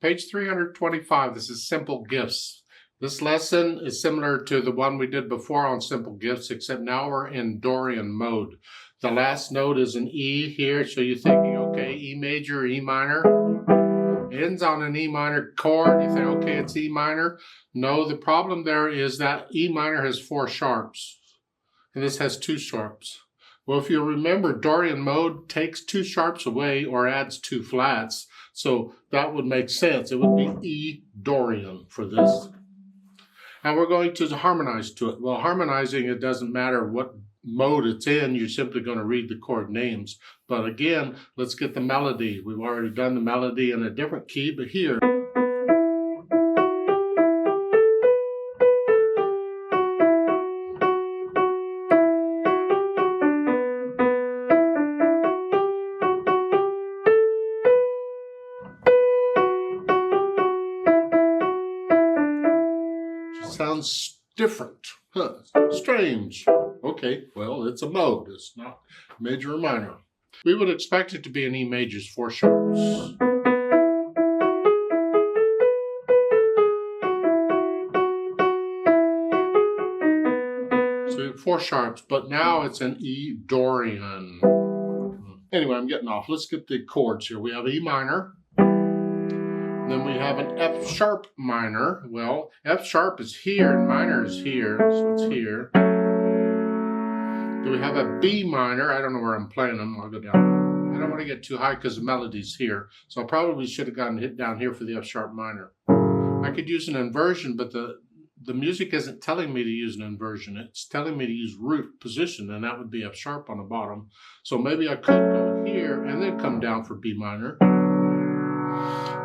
Page 325, this is simple gifts. This lesson is similar to the one we did before on simple gifts, except now we're in Dorian mode. The last note is an E here, so you're thinking, okay, E major, E minor. Ends on an E minor chord, you think, okay, it's E minor. No, the problem there is that E minor has 4 sharps, and this has 2 sharps. Well, if you remember, Dorian mode takes 2 sharps away or adds 2 flats. So that would make sense. It would be E Dorian for this. And we're going to harmonize to it. Well, harmonizing, it doesn't matter what mode it's in. You're simply going to read the chord names. But again, let's get the melody. We've already done the melody in a different key, but here. Sounds different. Huh. Strange. Okay, well, it's a mode. It's not major or minor. We would expect it to be an E major's 4 sharps. So 4 sharps, but now it's an E Dorian. Anyway, I'm getting off. Let's get the chords here. We have E minor. Then we have an F sharp minor. Well, F sharp is here and minor is here, so it's here. Do we have a B minor? I don't know where I'm playing them. I'll go down. I don't want to get too high because the melody's here. So I probably should have gotten hit down here for the F sharp minor. I could use an inversion, but the music isn't telling me to use an inversion. It's telling me to use root position, and that would be F sharp on the bottom. So maybe I could go here and then come down for B minor.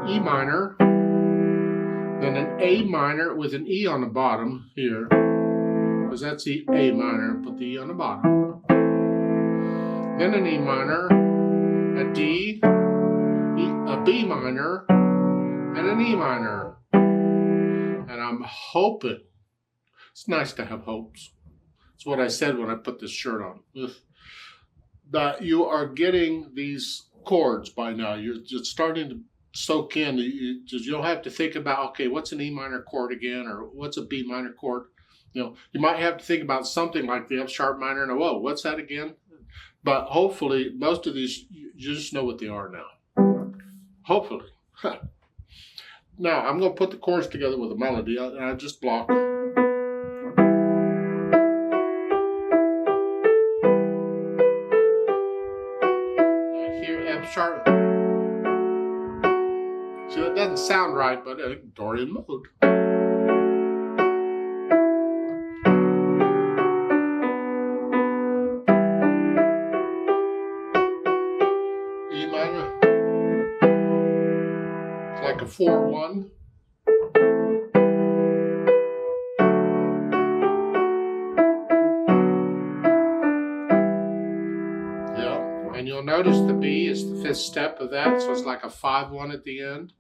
E minor, then an A minor with an E on the bottom here, because that's the A minor, put the E on the bottom. Then an E minor, a D, a B minor, and an E minor. And I'm hoping, it's nice to have hopes. That's what I said when I put this shirt on. That you are getting these chords by now. You're just starting to soak in. You don't have to think about, okay, what's an E minor chord again, or what's a B minor chord? You might have to think about something like the F sharp minor, and whoa, what's that again? But hopefully, most of these, you just know what they are now. Hopefully. Now, I'm going to put the chords together with a melody, and I just block. I hear F sharp. So it doesn't sound right, but Dorian mode. E minor. It's like a 4-1. Yeah, and you'll notice the B is the 5th step of that, so it's like a 5-1 at the end.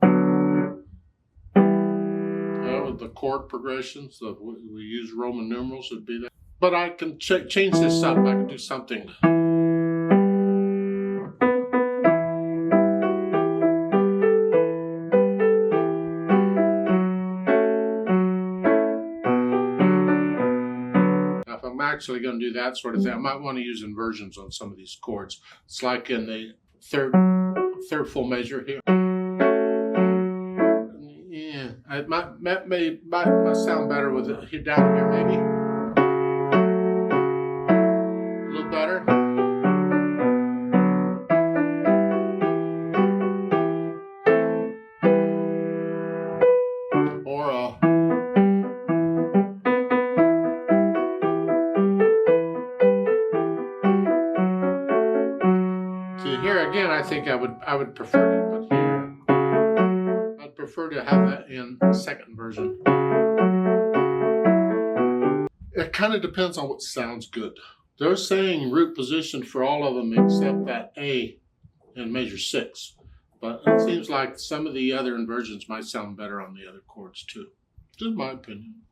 With the chord progressions, so we use Roman numerals, it'd be that. But I can change this up. I can do something. Now, if I'm actually going to do that sort of thing, I might want to use inversions on some of these chords. It's like in the third full measure here. It might sound better with it down here, maybe. A little better. Or see here again, I think I would prefer to put here. Prefer to have that in the second version. It kind of depends on what sounds good. They're saying root position for all of them except that A in major 6. But it seems like some of the other inversions might sound better on the other chords too. Just my opinion.